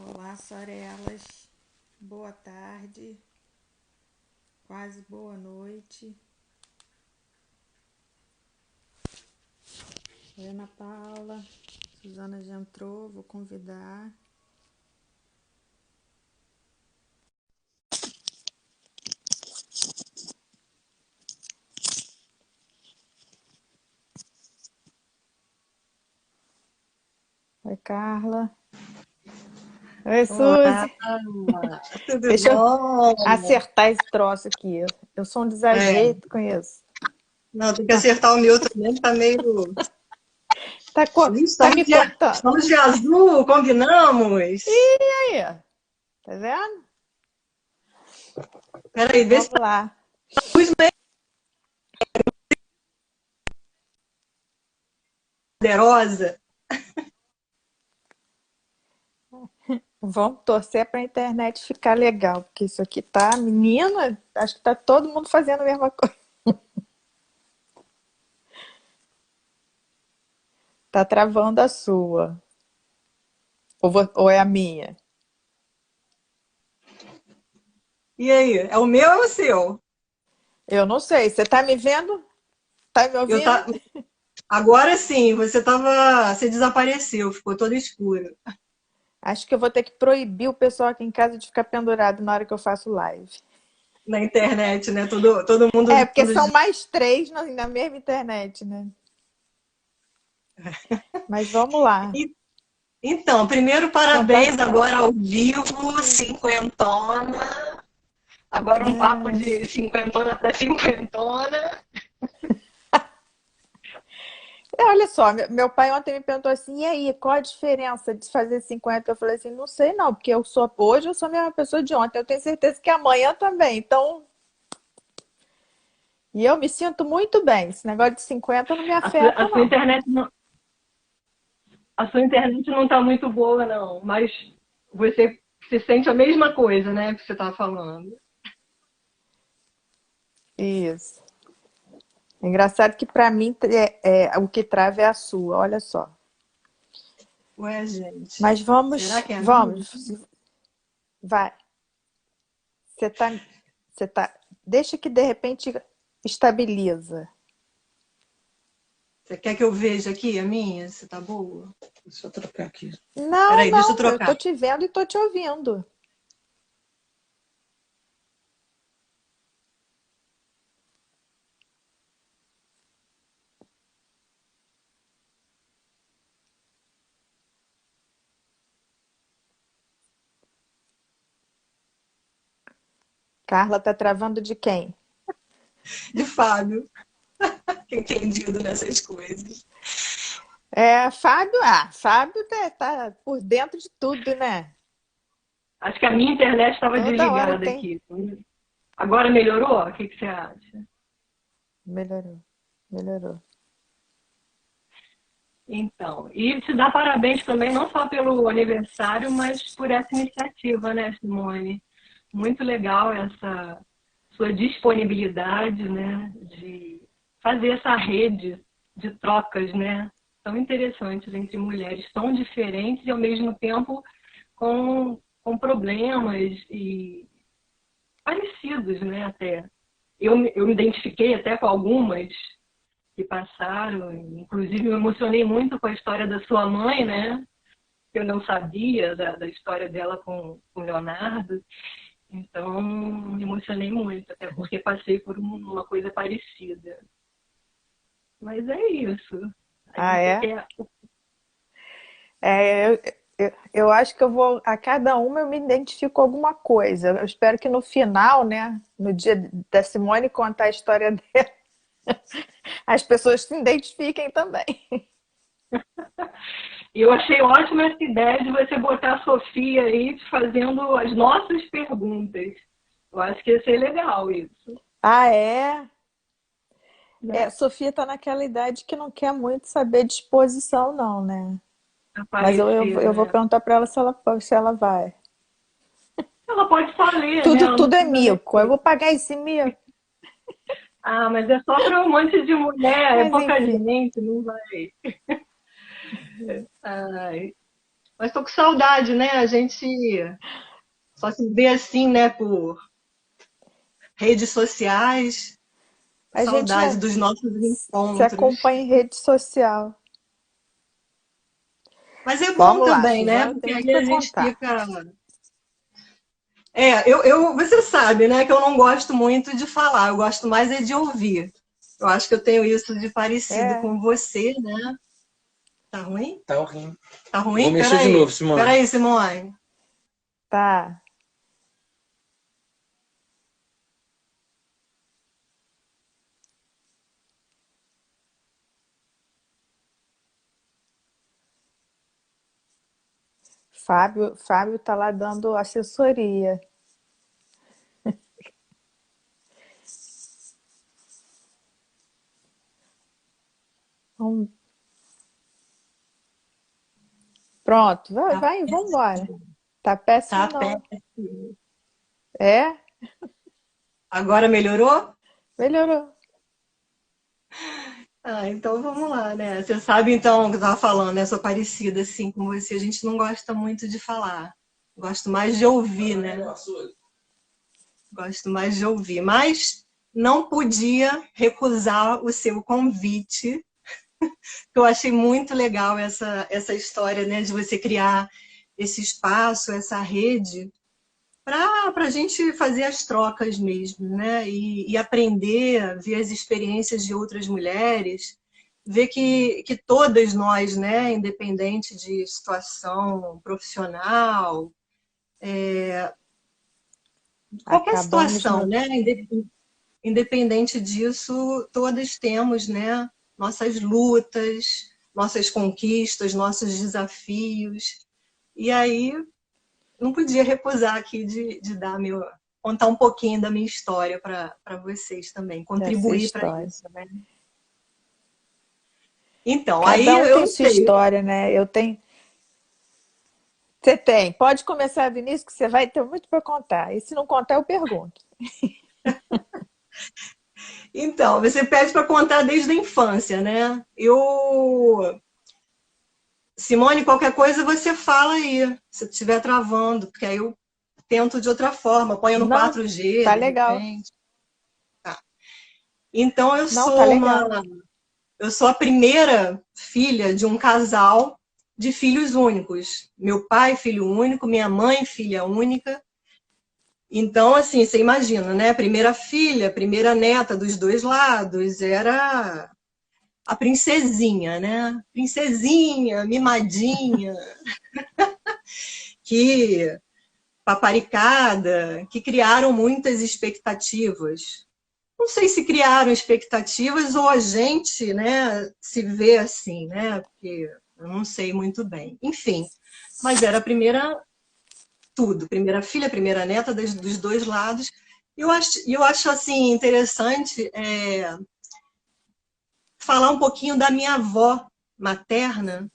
Olá, Sorelas. Boa tarde, quase boa noite. Oi, Ana Paula. Suzana já entrou, vou convidar. Oi, Carla. Oi, Olá, Suzy. tudo Deixa eu bom? acertar esse troço aqui. Eu sou um É, desajeito com isso. não, tem que Tá, acertar o meu também, que tá meio. tá, Ih, tá me cortando. estamos de azul, combinamos? E aí? Tá vendo? Peraí, vê se Vamos lá. tá poderosa. Vamos torcer para a internet ficar legal, porque isso aqui tá, menina, acho que tá todo mundo fazendo a mesma coisa. Tá travando a sua. Ou é a minha? E aí, é o meu ou é o seu? Eu não sei. Você tá me vendo? Tá me Eu ouvindo? tá... Agora sim, você desapareceu, ficou todo escuro Acho que eu vou ter que proibir o pessoal aqui em casa de ficar pendurado na hora que eu faço live. na internet, né? Todo mundo É, porque vendo. são mais três na mesma internet, né? Mas vamos lá. E- Então, primeiro, Então tá. parabéns agora ao vivo, cinquentona. Agora um papo É, de cinquentona para cinquentona. olha só, meu pai ontem me perguntou assim, e aí, qual a diferença de fazer 50? Eu falei assim, não sei não, porque hoje eu sou a mesma pessoa de ontem, eu tenho certeza que amanhã também. Então, e eu me sinto muito bem. Esse negócio de 50 não me A sua, afeta, a sua não. internet não, a sua internet não está muito boa, não. Mas você se sente a mesma coisa, né? Que você estava falando. Isso. Engraçado que para mim o que trava é a sua, olha só. Ué, gente. Mas Será vamos, que é a minha? vamos, vai. Você tá, você tá, deixa que de repente estabiliza. Você quer que eu veja aqui a minha? Se tá boa? Deixa eu trocar aqui. Não, Peraí, deixa eu não, eu tô trocar. te vendo e tô te ouvindo. Carla tá travando de quem? De Fábio, que é entendido nessas coisas. É, Fábio, Fábio tá por dentro de tudo, né? Acho que a minha internet estava Toda hora desligada tem. aqui. Agora melhorou? O que, que você acha? Melhorou, melhorou. Então, e te dar parabéns também, não só pelo aniversário, mas por essa iniciativa, né, Simone? Muito legal essa sua disponibilidade, né, de fazer essa rede de trocas, né, tão interessantes entre mulheres tão diferentes e ao mesmo tempo com problemas e parecidos, né, até. Eu me identifiquei até com algumas que passaram, inclusive me emocionei muito com a história da sua mãe, né, que eu não sabia da história dela com o Leonardo. Então, me emocionei muito, até porque passei por uma coisa parecida. Mas é isso. A Ah, gente é? quer. É, eu acho que eu vou, a cada uma eu me identifico com alguma coisa. Eu espero que no final, né, no dia da Simone contar a história dela, as pessoas se identifiquem também. E eu achei ótima essa ideia de você botar a Sofia aí fazendo as nossas perguntas. Eu acho que ia ser legal isso. Ah, é? Né? É, Sofia tá naquela idade que não quer muito saber de exposição, não, né? Mas Aparecer, eu vou né? perguntar para ela se ela vai. Ela pode só ler, né? Tudo, Ela não tudo é precisa nem mico. Eu ler. vou pagar esse mico. Ah, mas é só para um monte de mulher, é Mas pouca enfim. gente, não vai. Ai. Mas tô com saudade, né? A gente só se vê assim, né, por redes sociais. A gente Saudade dos nossos se encontros. acompanha em rede social. Mas é bom Vamos lá, também, né? Suzana, eu Porque tenho muito aí para a gente contar. fica. Você sabe, né, que eu não gosto muito de falar, eu gosto mais é de ouvir. Eu acho que eu tenho isso de parecido É, com você, né? Tá ruim? Tá horrível. Tá Vou ruim? mexer de novo, Peraí. Simone. Peraí, Simone. tá. Fábio tá lá dando assessoria. Vamos- Pronto, Tá, vamos embora. Tá péssimo tá não. péssimo. É, Agora melhorou? melhorou. Ah, então vamos lá, né? Você sabe então o que eu tava falando, né? Sou parecida assim com você. A gente não gosta muito de falar. Gosto mais de ouvir, né? Gosto mais de ouvir. Mas não podia recusar o seu convite. Eu achei muito legal essa história, né? De você criar esse espaço, essa rede, para a gente fazer as trocas mesmo, né? E aprender, ver as experiências de outras mulheres, ver que todas nós, né, independente de situação profissional, qualquer Acabamos situação, no. né, independente disso, todas temos, né, nossas lutas, nossas conquistas, nossos desafios. E aí não podia recusar aqui de dar contar um pouquinho da minha história para vocês também, Dessa contribuir para história. isso, né? Então, aí Cada um eu tem não sua sei. história, né? Eu tenho. Você tem. Pode começar, Vinícius, que você vai ter muito para contar. E se não contar, eu pergunto. Então, você pede para contar desde a infância, né? Simone, qualquer coisa você fala aí, se estiver travando, porque aí eu tento de outra forma, ponho no Não, 4G, tá de legal. repente. Então, Não, tá legal. eu sou a primeira filha de um casal de filhos únicos. Meu pai, filho único, minha mãe, filha única. Então, assim, você imagina, né? Primeira filha, primeira neta dos dois lados, era a princesinha, né? Princesinha, mimadinha, que paparicada, que criaram muitas expectativas. Não sei se criaram expectativas ou a gente, né, se vê assim, né? Porque eu não sei muito bem. Enfim, mas era a primeira tudo, primeira filha, primeira neta dos dois lados. Eu acho assim interessante falar um pouquinho da minha avó materna,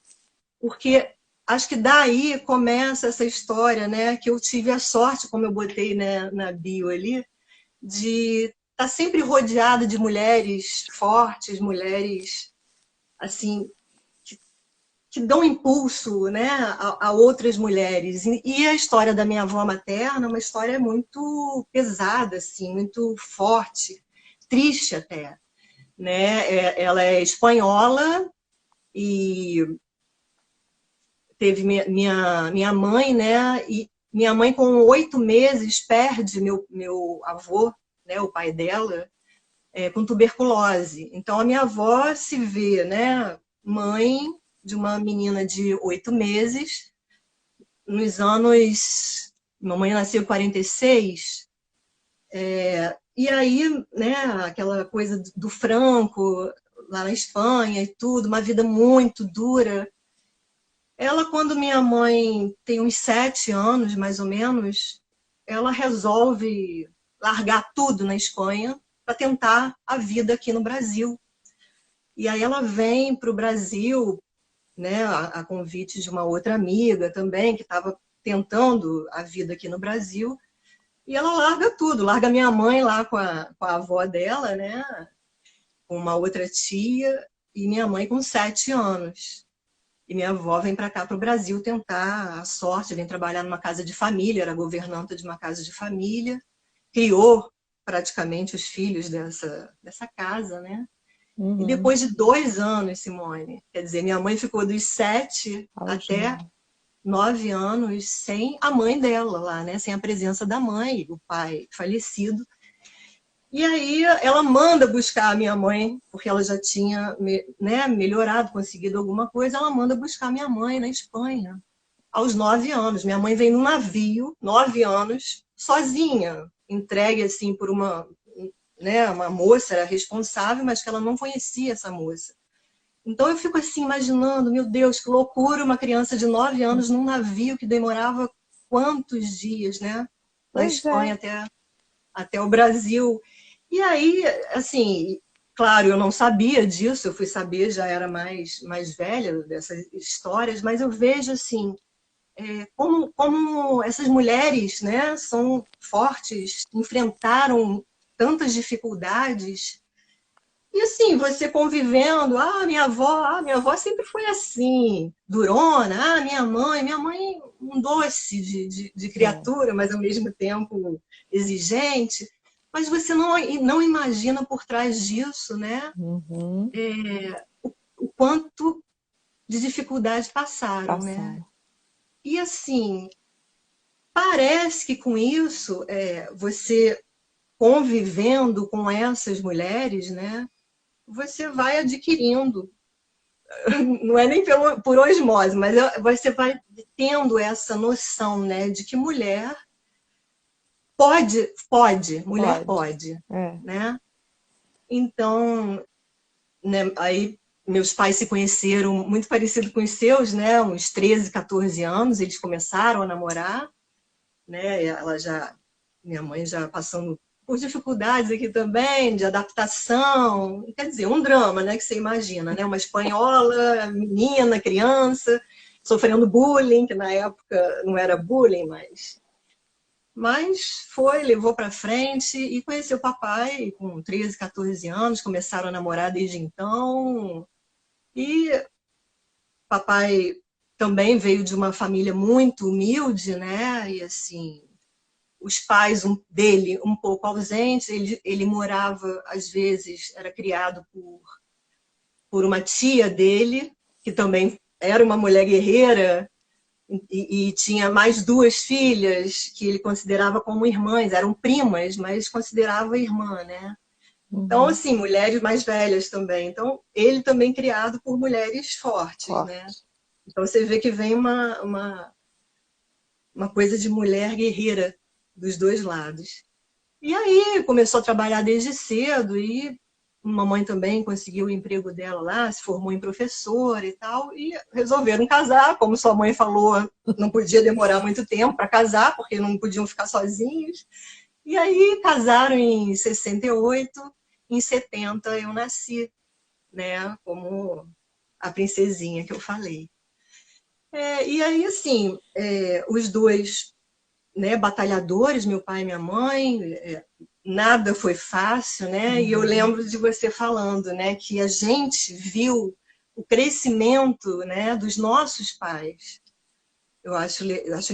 porque acho que daí começa essa história, né? Que eu tive a sorte, como eu botei, né, na bio ali, de estar sempre rodeada de mulheres fortes, mulheres assim que dão impulso, né, a outras mulheres. E a história da minha avó materna é uma história muito pesada, assim, muito forte, triste até, né? Ela é espanhola e teve minha mãe, né? E minha mãe com 8 meses perde meu avô, né, o pai dela, com tuberculose. Então a minha avó se vê, né, mãe de uma menina de 8 meses, nos anos. Mamãe nasceu em 46, e aí, né, aquela coisa do Franco, lá na Espanha e tudo, uma vida muito dura. Ela, quando minha mãe tem uns 7 anos, mais ou menos, ela resolve largar tudo na Espanha para tentar a vida aqui no Brasil. E aí ela vem para o Brasil, né, a convite de uma outra amiga também, que estava tentando a vida aqui no Brasil, e ela larga tudo, larga minha mãe lá com a avó dela, né, com uma outra tia, e minha mãe com 7 anos. E minha avó vem para cá, para o Brasil, tentar a sorte, vem trabalhar numa casa de família, era governanta de uma casa de família, criou praticamente os filhos dessa casa, né? E Uhum. depois de 2 anos, Simone, quer dizer, minha mãe ficou dos 7 Aos até nove. 9 anos sem a mãe dela lá, né? Sem a presença da mãe, o pai falecido. E aí ela manda buscar a minha mãe, porque ela já tinha, né, melhorado, conseguido alguma coisa, ela manda buscar minha mãe na Espanha, aos 9 anos. Minha mãe vem num navio, 9 anos, sozinha, entregue assim por uma moça, era responsável, mas que ela não conhecia essa moça. Então eu fico assim imaginando, meu Deus, que loucura, uma criança de 9 anos num navio que demorava quantos dias, né? Da Pois é. Espanha até o Brasil. E aí, assim, claro, eu não sabia disso, eu fui saber, já era mais velha dessas histórias, mas eu vejo assim, como essas mulheres, né, são fortes, enfrentaram tantas dificuldades. E assim, você convivendo, minha avó sempre foi assim, durona, minha mãe um doce de É. criatura, mas ao mesmo tempo exigente. Mas você não imagina por trás disso, né, Uhum. o quanto de dificuldade passaram, né? Passaram. E assim, parece que com isso, você convivendo com essas mulheres, né, você vai adquirindo, não é nem por osmose, mas você vai tendo essa noção, né, de que mulher Pode. pode, É. né? Então, né, aí meus pais se conheceram muito parecido com os seus, né, uns 13, 14 anos, eles começaram a namorar, né, minha mãe já passando por dificuldades aqui também, de adaptação, quer dizer, um drama, né, que você imagina, né, uma espanhola, menina, criança, sofrendo bullying, que na época não era bullying, mas levou para frente e conheceu o papai com 13, 14 anos, começaram a namorar desde então, e papai também veio de uma família muito humilde, né, e assim, os pais dele um pouco ausentes, ele morava, às vezes, era criado por uma tia dele, que também era uma mulher guerreira, e tinha mais duas filhas que ele considerava como irmãs, eram primas, mas considerava irmã, né? Então, Uhum. assim, mulheres mais velhas também. Então, ele também criado por mulheres fortes, né? Forte. Então, você vê que vem uma coisa de mulher guerreira dos dois lados. E aí começou a trabalhar desde cedo e mamãe também conseguiu o emprego dela lá, se formou em professora e tal, e resolveram casar, como sua mãe falou, não podia demorar muito tempo para casar, porque não podiam ficar sozinhos. E aí casaram em 68, em 70 eu nasci, né, como a princesinha que eu falei. E aí, assim, os dois, né, batalhadores, meu pai e minha mãe, nada foi fácil, né? E eu Uhum. lembro de você falando, né, que a gente viu o crescimento, né, dos nossos pais. Eu acho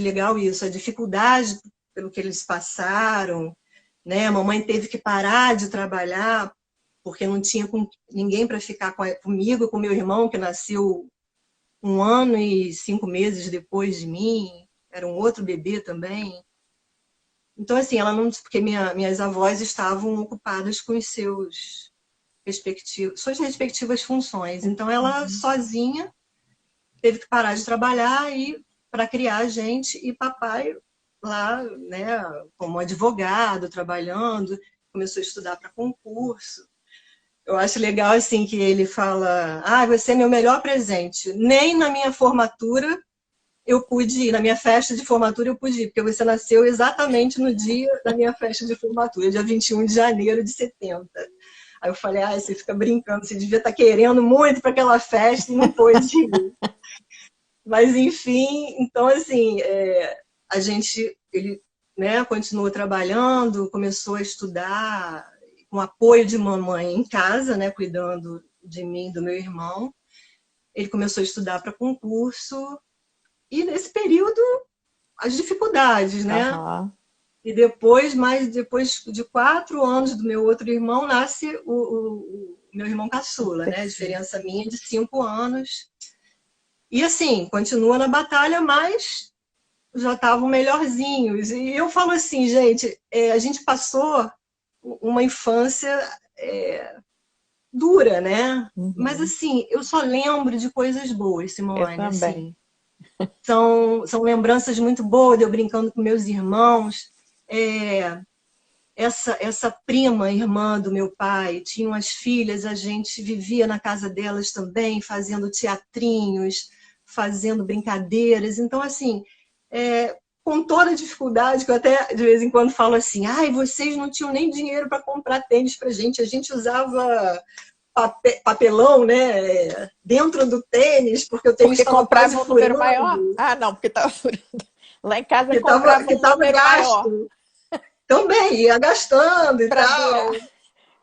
legal isso, a dificuldade pelo que eles passaram, né? A mamãe teve que parar de trabalhar porque não tinha ninguém para ficar comigo, com meu irmão que nasceu 1 ano e 5 meses depois de mim, era um outro bebê também. Então, assim, ela não. Porque minhas avós estavam ocupadas com suas respectivas funções. Então, ela Uhum. sozinha teve que parar de trabalhar e para criar a gente e papai lá, né, como advogado, trabalhando, começou a estudar para concurso. Eu acho legal assim que ele fala: você é meu melhor presente. Nem na minha formatura eu pude ir, na minha festa de formatura eu pude ir, porque você nasceu exatamente no dia da minha festa de formatura, dia 21 de janeiro de 70. Aí eu falei, você fica brincando, você devia estar querendo muito para aquela festa e não pôde ir. Mas, enfim, então, assim, ele, né, continuou trabalhando, começou a estudar com apoio de mamãe em casa, né, cuidando de mim e do meu irmão. ele começou a estudar para concurso, e nesse período, as dificuldades, né? Aham. E depois de 4 anos do meu outro irmão, nasce o meu irmão caçula, né? A diferença minha é de 5 anos. E assim, continua na batalha, mas já estavam melhorzinhos. E eu falo assim, gente, a gente passou uma infância dura, né? Mas Uhum. assim, eu só lembro de coisas boas, Eu Simone, assim. também. São lembranças muito boas de eu brincando com meus irmãos. É, essa prima, irmã do meu pai, tinham as filhas, a gente vivia na casa delas também, fazendo teatrinhos, fazendo brincadeiras. Então, assim, com toda a dificuldade, que eu até de vez em quando falo assim, ai, vocês não tinham nem dinheiro para comprar tênis pra gente, a gente usava papelão, né, dentro do tênis, porque o tênis Porque estava quase comprava um número maior? furando, Ah, não, porque estava furando. Lá em casa que estava comprava que um tava número maior gasto. Também ia gastando e para durar. tal,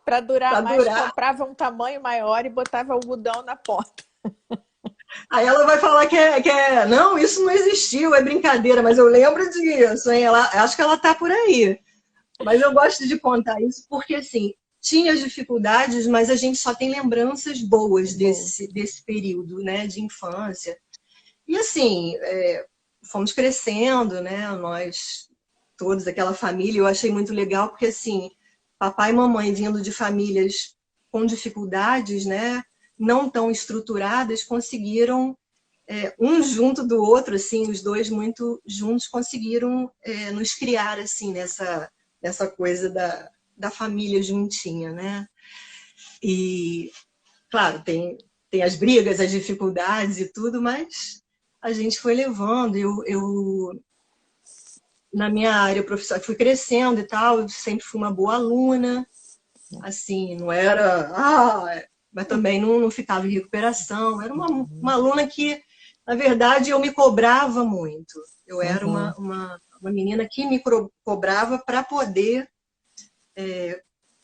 Para durar para mais, durar. comprava um tamanho maior e botava algodão na ponta. Aí ela vai falar não, isso não existiu, é brincadeira, mas eu lembro disso, hein? Acho que ela tá por aí. Mas eu gosto de contar isso porque, assim, tinha as dificuldades, mas a gente só tem lembranças boas Boa. desse período, né, de infância. E, assim, fomos crescendo, né, nós todos, aquela família, eu achei muito legal porque, assim, papai e mamãe vindo de famílias com dificuldades, né, não tão estruturadas, conseguiram um junto do outro, assim, os dois muito juntos conseguiram nos criar assim nessa coisa da família juntinha, né? E claro, tem as brigas, as dificuldades e tudo, mas a gente foi levando. Eu na minha área profissional fui crescendo e tal, eu sempre fui uma boa aluna, assim, não era mas também não ficava em recuperação. Era uma aluna que, na verdade, eu me cobrava muito. Eu era Uhum. uma menina que me cobrava para poder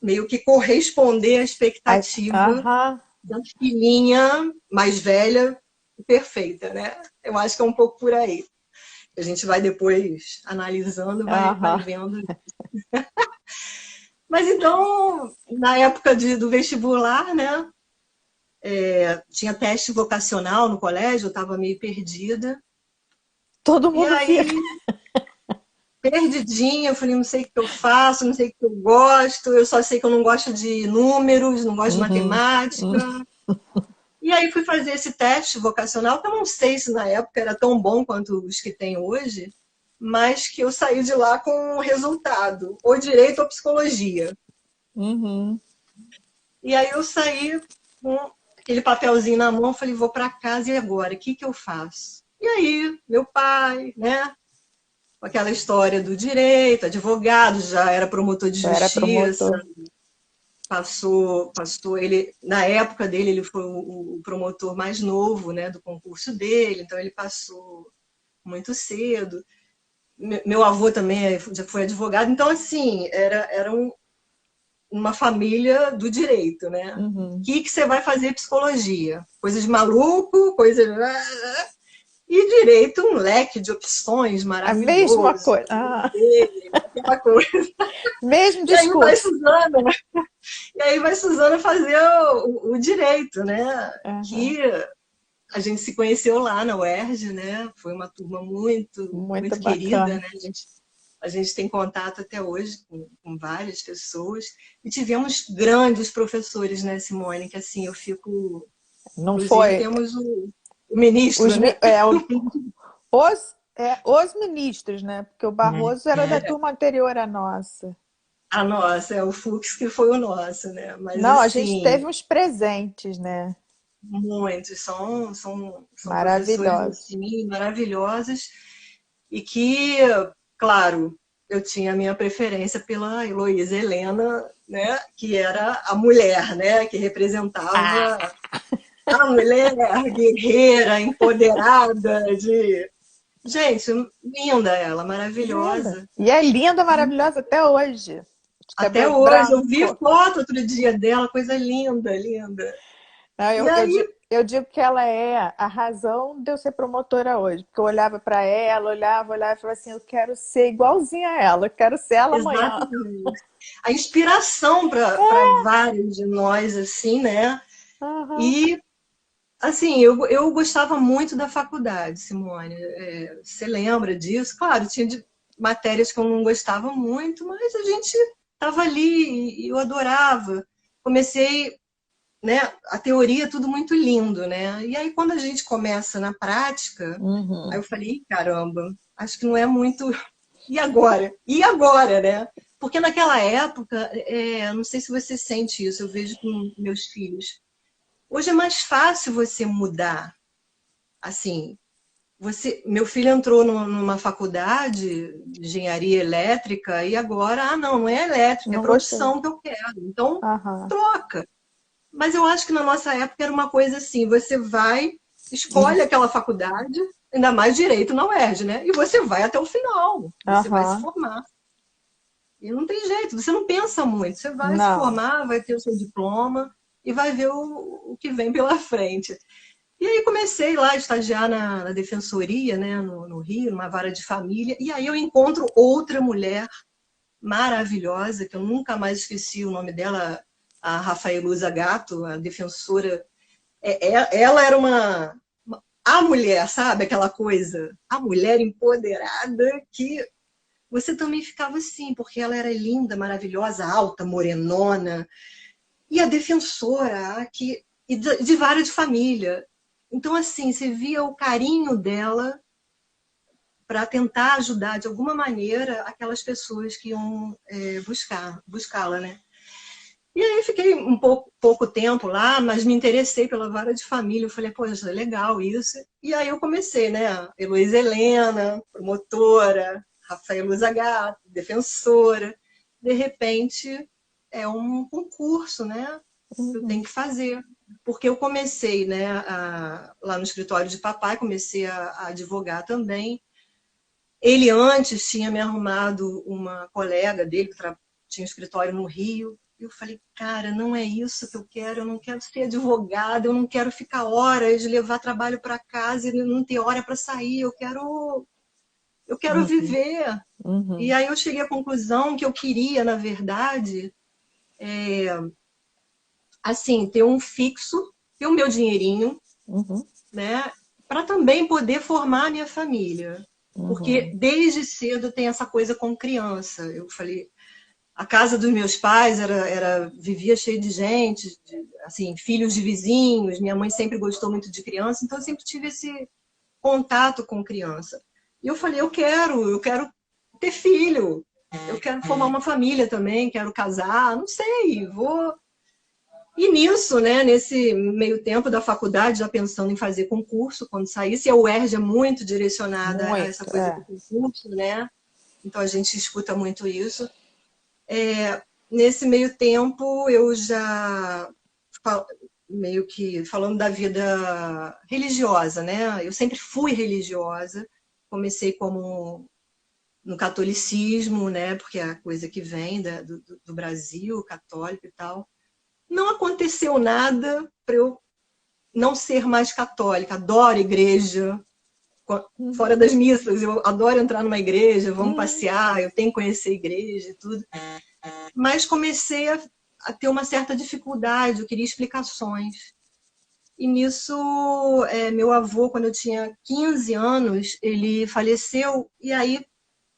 meio que corresponder à expectativa Aham. da filhinha mais velha e perfeita, né? Eu acho que é um pouco por aí. A gente vai depois analisando, vai Aham. vendo. Mas então, na época do vestibular, né? Tinha teste vocacional no colégio, eu estava meio perdida. Todo E mundo fica. aí, perdidinha, eu falei, não sei o que eu faço, não sei o que eu gosto, eu só sei que eu não gosto de números, não gosto de Uhum. matemática. E aí fui fazer esse teste vocacional, que eu não sei se na época era tão bom quanto os que tem hoje, mas que eu saí de lá com um resultado, ou direito ou psicologia. Uhum. E aí eu saí com aquele papelzinho na mão, falei, vou para casa e agora, o que eu faço? E aí, meu pai, né, com aquela história do direito, advogado, já era promotor de Eu era justiça, promotor. passou ele, na época dele, ele foi o promotor mais novo, né, do concurso dele, então ele passou muito cedo. Meu avô também já foi advogado, então assim, era uma família do direito, né? O Uhum. que você vai fazer psicologia? Coisa de maluco, coisa de... E direito, um leque de opções A mesma maravilhoso, coisa. Ah, aquela coisa. mesmo E aí vai discurso. Suzana, e aí vai Suzana fazer o direito, né? Uhum. Que a gente se conheceu lá na UERJ, né? Foi uma turma muito, Muito muito querida, bacana. né? A gente tem contato até hoje com várias pessoas. E tivemos grandes professores, né, Simone? Que assim, eu fico... Não Inclusive, foi temos o ministro, os, né? os ministros, né? Porque o Barroso era da turma anterior à nossa. A nossa, o Fux que foi o nosso, né? Mas, Não, a gente assim, teve uns presentes, né? muitos. São professores, Maravilhosos. assim, maravilhosos. E que, claro, eu tinha a minha preferência pela Heloísa Helena, né? Que era a mulher, né? Que Ah, representava a mulher guerreira, empoderada, de... Gente, linda ela, linda. maravilhosa. E é linda, maravilhosa até hoje. De Até cabelo hoje, eu vi branco. foto outro dia dela, coisa linda, linda. Não, E aí, Eu digo que ela é a razão de eu ser promotora hoje, porque eu olhava para ela, olhava e falava assim, eu quero ser igualzinha a ela, eu quero ser ela amanhã. Exatamente. A inspiração para vários de nós, assim, né? Aham. E, assim, eu gostava muito da faculdade, Simone. Você lembra disso? Claro, tinha matérias que eu não gostava muito, mas a gente estava ali e eu adorava. Comecei, né? A teoria é tudo muito lindo, né? E aí, quando a gente começa na prática, aí Uhum. eu falei, "Ih, caramba, acho que não é muito. E agora? E agora, né? Porque naquela época, não sei se você sente isso, eu vejo com meus filhos. Hoje é mais fácil você mudar. Assim, meu filho entrou numa faculdade de engenharia elétrica e agora, não, não é elétrica, é Não gostei. produção que eu quero. Então, Aham. troca. Mas eu acho que na nossa época era uma coisa assim, você vai, escolhe aquela faculdade, ainda mais direito na UERJ, né? E você vai até o final, você vai se Aham. formar. E não tem jeito, você não pensa muito, você vai se Não. formar, vai ter o seu diploma e vai ver o que vem pela frente. E aí comecei lá a estagiar na defensoria, né, no Rio, numa vara de família, e aí eu encontro outra mulher maravilhosa, que eu nunca mais esqueci o nome dela, a Rafaeluza Gatto, a defensora. Ela era a mulher, sabe? Aquela coisa, a mulher empoderada que você também ficava assim, porque ela era linda, maravilhosa, alta, morenona, e a defensora, e de vara de família. Então, assim, você via o carinho dela para tentar ajudar de alguma maneira aquelas pessoas que iam buscá-la, né? E aí fiquei pouco tempo lá, mas me interessei pela vara de família. Eu falei, poxa, é legal isso. E aí eu comecei, né? Heloísa Helena, promotora, Rafael Luzagato, defensora. De repente, é um concurso, né? Que eu tenho Uhum. que fazer. Porque eu comecei, né, lá no escritório de papai, comecei a advogar também. Ele antes tinha me arrumado uma colega dele que tinha um escritório no Rio. Eu falei, cara, não é isso que eu não quero ser advogada, eu não quero ficar horas, levar trabalho para casa e não ter hora para sair, eu quero Uhum. viver. E Uhum. aí eu cheguei à conclusão que eu queria, na verdade, assim, ter um fixo, ter o meu dinheirinho, Uhum. né, para também poder formar a minha família. Porque Uhum. desde cedo tem essa coisa com criança. Eu falei, a casa dos meus pais vivia cheia de gente, assim, filhos de vizinhos. Minha mãe sempre gostou muito de criança, então eu sempre tive esse contato com criança. E eu falei, eu quero ter filho, eu quero formar uma família também, quero casar, não sei, vou. E nisso, né, nesse meio tempo da faculdade, já pensando em fazer concurso quando saísse, e a UERJ é muito direcionada a essa Muito, coisa do é. concurso, né? Então a gente escuta muito isso. Nesse meio tempo, eu já meio que falando da vida religiosa, né? Eu sempre fui religiosa. Comecei como no catolicismo, né? Porque é a coisa que vem do Brasil, católico e tal. Não aconteceu nada para eu não ser mais católica. Adoro igreja, Uhum. fora das missas. Eu adoro entrar numa igreja, vamos Uhum. passear, eu tenho que conhecer a igreja e tudo. Mas comecei a ter uma certa dificuldade, eu queria explicações. E nisso, meu avô, quando eu tinha 15 anos, ele faleceu, e aí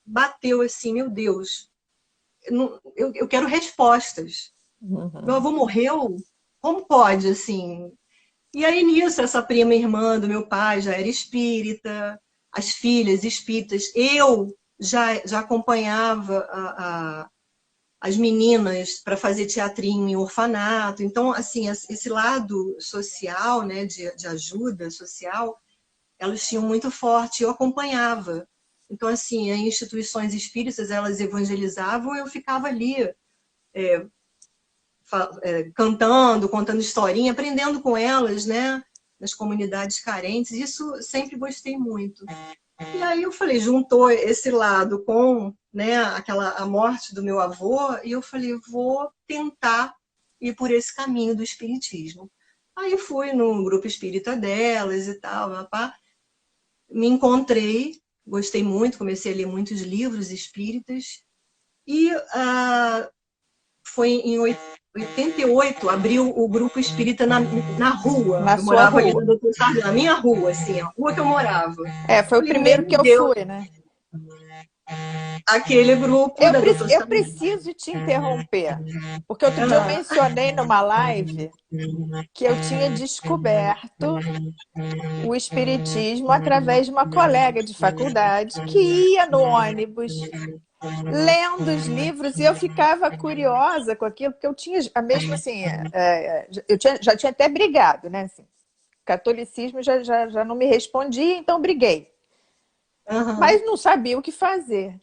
bateu assim, meu Deus, eu quero respostas. Meu Uhum. avô morreu? Como pode, assim? E aí nisso, essa prima irmã do meu pai já era espírita, as filhas espíritas, eu já acompanhava as meninas para fazer teatrinho em orfanato. Então, assim, esse lado social, né, de ajuda social, elas tinham muito forte, eu acompanhava. Então, assim, as instituições espíritas, elas evangelizavam, eu ficava ali cantando, contando historinha, aprendendo com elas, né, nas comunidades carentes. Isso sempre gostei muito. E aí eu falei, juntou esse lado com, né, a morte do meu avô, e eu falei, vou tentar ir por esse caminho do espiritismo. Aí fui no grupo espírita delas e tal, papá. Me encontrei, gostei muito, comecei a ler muitos livros espíritas. E foi em 88, abriu o grupo espírita na rua. Na Eu sua morava ali rua. na Doutor Sarney, na minha rua, assim, a rua que eu morava. Foi o Falei, primeiro que meu eu Deus, fui, né? aquele grupo da Doutor Eu Sarney. preciso te interromper, porque outro dia eu mencionei numa live que eu tinha descoberto o espiritismo através de uma colega de faculdade que ia no ônibus lendo os livros e eu ficava curiosa com aquilo, porque eu tinha, mesmo assim, já tinha até brigado, né? Assim, catolicismo já não me respondia, então briguei. Uhum. Mas não sabia o que fazer.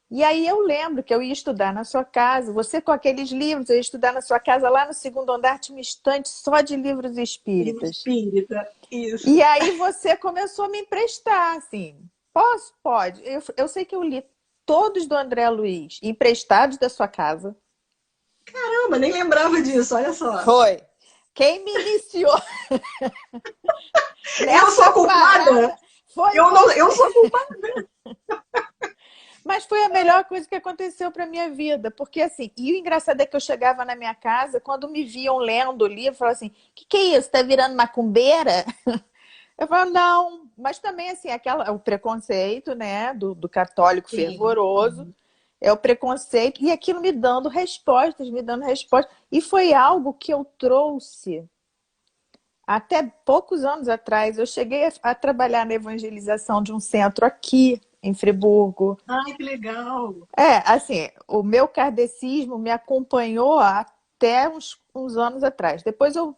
E aí eu lembro que eu ia estudar na sua casa, você com aqueles livros, eu ia estudar na sua casa, lá no segundo andar tinha uma estante só de livros espíritas. Espírita, isso. E aí você começou a me emprestar, assim. Posso? Pode. Eu sei que eu li todos do André Luiz, emprestados da sua casa. Caramba, nem lembrava disso, olha só. Foi. Quem me iniciou Eu sou nessa a culpada? parada foi Eu você. sou a culpada. Mas foi a melhor coisa que aconteceu para minha vida, porque assim, e o engraçado é que eu chegava na minha casa, quando me viam lendo o livro, falavam assim: que é isso? Tá virando macumbeira? Eu falo, não, mas também assim, o preconceito, né, do católico Sim. fervoroso, é o preconceito, e aquilo me dando respostas, me dando respostas. E foi algo que eu trouxe até poucos anos atrás. Eu cheguei a trabalhar na evangelização de um centro aqui em Friburgo. Ai, que legal. Assim, o meu kardecismo me acompanhou até uns anos atrás. Depois eu.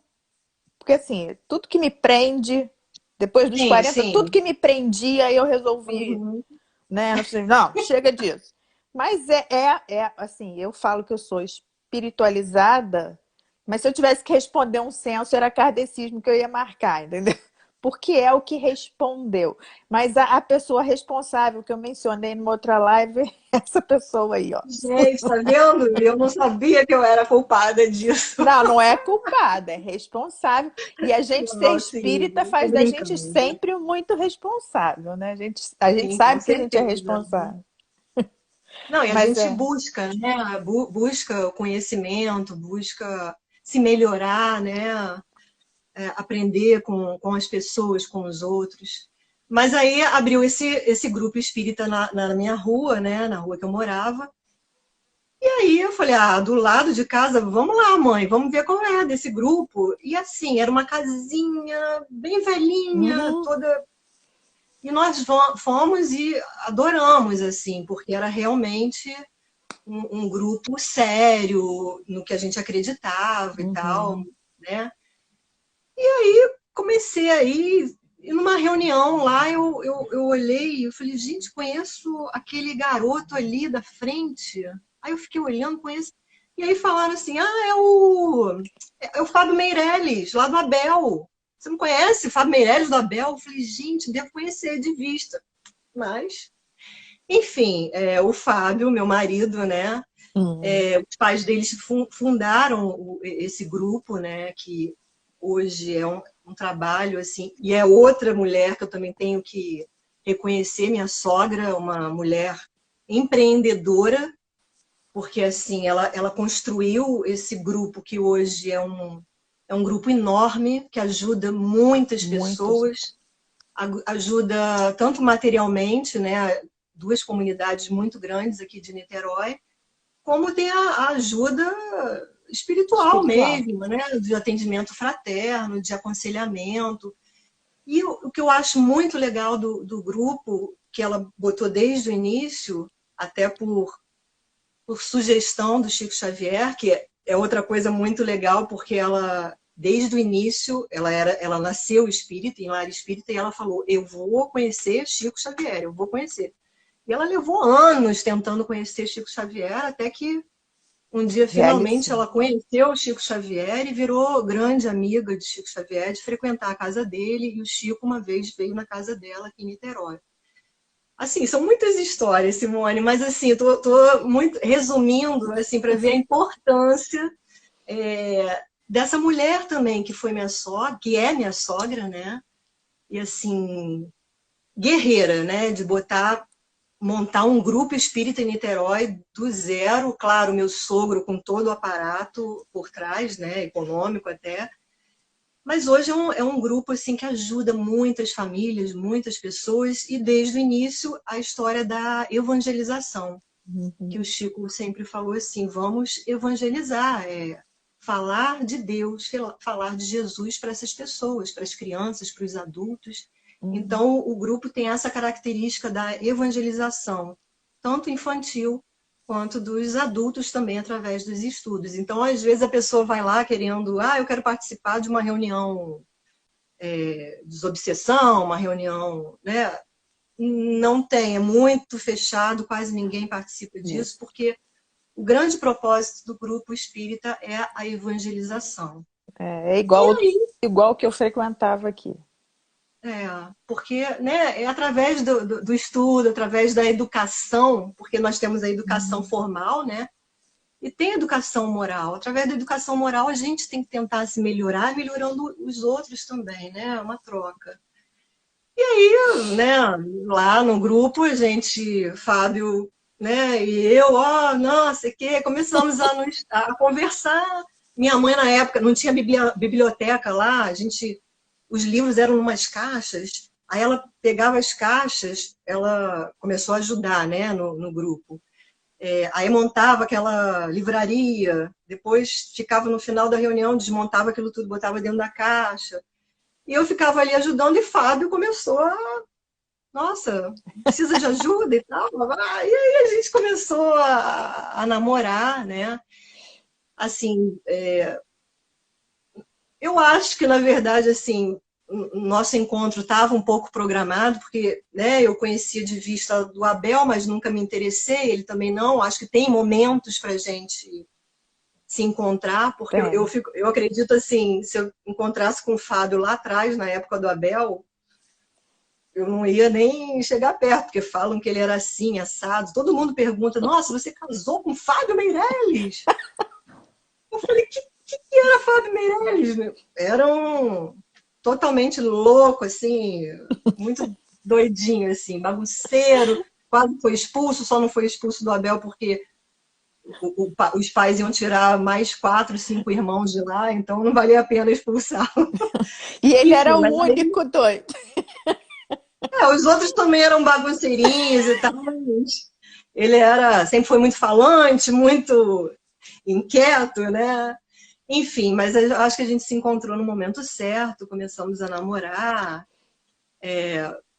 Porque assim, tudo que me prende, depois dos Sim, 40, tudo sim. que me prendia, eu resolvi, Uhum. né? Não, chega disso. Mas assim, eu falo que eu sou espiritualizada, mas se eu tivesse que responder um censo, era kardecismo que eu ia marcar, entendeu? Porque é o que respondeu. Mas a pessoa responsável que eu mencionei numa outra live é essa pessoa aí, ó. Gente, tá vendo? Eu não sabia que eu era culpada disso. Não, não é culpada, é responsável. E a gente ser Não, sim, espírita tô faz da gente brincando. sempre muito responsável, né? A gente Sim, com sabe que a gente é certeza. responsável. Não, e a Mas gente busca, né? Busca conhecimento, busca se melhorar, né? Aprender com as pessoas, com os outros. Mas aí abriu esse grupo espírita na minha rua, né? Na rua que eu morava. E aí eu falei, do lado de casa, vamos lá, mãe, vamos ver qual é desse grupo. E assim, era uma casinha bem velhinha, uhum, toda. E nós fomos e adoramos, assim, porque era realmente um grupo sério, no que a gente acreditava e tal, uhum. né? Comecei aí, e numa reunião lá, eu olhei e eu falei, gente, conheço aquele garoto ali da frente. Aí eu fiquei olhando, conheço. E aí falaram assim, é o Fábio Meirelles, lá do Abel. Você não conhece o Fábio Meirelles do Abel? Eu falei, gente, devo conhecer de vista. Mas, enfim, o Fábio, meu marido, né? Uhum. Os pais deles fundaram esse grupo, né? Que hoje é um trabalho assim, e é outra mulher que eu também tenho que reconhecer, minha sogra, uma mulher empreendedora, porque assim ela construiu esse grupo que hoje é um grupo enorme que ajuda muitas Muitos. pessoas, ajuda tanto materialmente, né? Duas comunidades muito grandes aqui de Niterói, como tem a ajuda espiritual Espiritual. mesmo, né? De atendimento fraterno, de aconselhamento. E o que eu acho muito legal do grupo, que ela botou desde o início, até por sugestão do Chico Xavier, que é outra coisa muito legal, porque ela, desde o início, ela nasceu espírita, em lar espírita, e ela falou, eu vou conhecer Chico Xavier, eu vou conhecer. E ela levou anos tentando conhecer Chico Xavier, até que um dia, finalmente, Realizou. ela conheceu o Chico Xavier e virou grande amiga de Chico Xavier, de frequentar a casa dele, e o Chico uma vez veio na casa dela aqui em Niterói. Assim, são muitas histórias, Simone, mas assim, eu tô muito resumindo assim para ver a importância dessa mulher também, que foi minha sogra, que é minha sogra, né? E assim, guerreira, né? De montar um grupo espírita em Niterói do zero. Claro, meu sogro com todo o aparato por trás, né? Econômico até. Mas hoje é um grupo assim que ajuda muitas famílias, muitas pessoas, e desde o início a história da evangelização, que o Chico sempre falou assim, vamos evangelizar, falar de Deus, falar de Jesus para essas pessoas, para as crianças, para os adultos. Então, o grupo tem essa característica da evangelização, tanto infantil quanto dos adultos também, através dos estudos. Então, às vezes, a pessoa vai lá querendo, eu quero participar de uma reunião de desobsessão, uma reunião, né? Não tem, é muito fechado, quase ninguém participa disso, porque o grande propósito do grupo espírita é a evangelização. É igual que eu frequentava aqui. Porque, né, é através do estudo, através da educação, porque nós temos a educação formal, né? E tem a educação moral. Através da educação moral, a gente tem que tentar se melhorar, melhorando os outros também, né? É uma troca. E aí, né, lá no grupo, a gente, Fábio, né, e eu, nossa, começamos a conversar. Minha mãe, na época, não tinha biblioteca lá, os livros eram umas caixas, aí ela pegava as caixas, ela começou a ajudar, né, no grupo. Aí montava aquela livraria, depois ficava no final da reunião, desmontava aquilo tudo, botava dentro da caixa. E eu ficava ali ajudando, e Fábio começou nossa, precisa de ajuda e tal. E aí a gente começou a namorar, né? Assim, eu acho que, na verdade, assim, o nosso encontro estava um pouco programado, porque, né, eu conhecia de vista do Abel, mas nunca me interessei, ele também não. Acho que tem momentos para a gente se encontrar, porque eu acredito assim, se eu encontrasse com o Fábio lá atrás, na época do Abel, eu não ia nem chegar perto, porque falam que ele era assim, assado. Todo mundo pergunta, nossa, você casou com Fábio Meirelles? Eu falei, que era Fábio Meirelles? Era um totalmente louco, assim, muito doidinho, assim, bagunceiro, quase foi expulso, só não foi expulso do Abel porque os pais iam tirar mais 4, 5 irmãos de lá, então não valia a pena expulsar. E ele Enfim, era o único doido. Os outros também eram bagunceirinhos e tal, mas ele sempre foi muito falante, muito inquieto, né? Enfim, mas eu acho que a gente se encontrou no momento certo, começamos a namorar,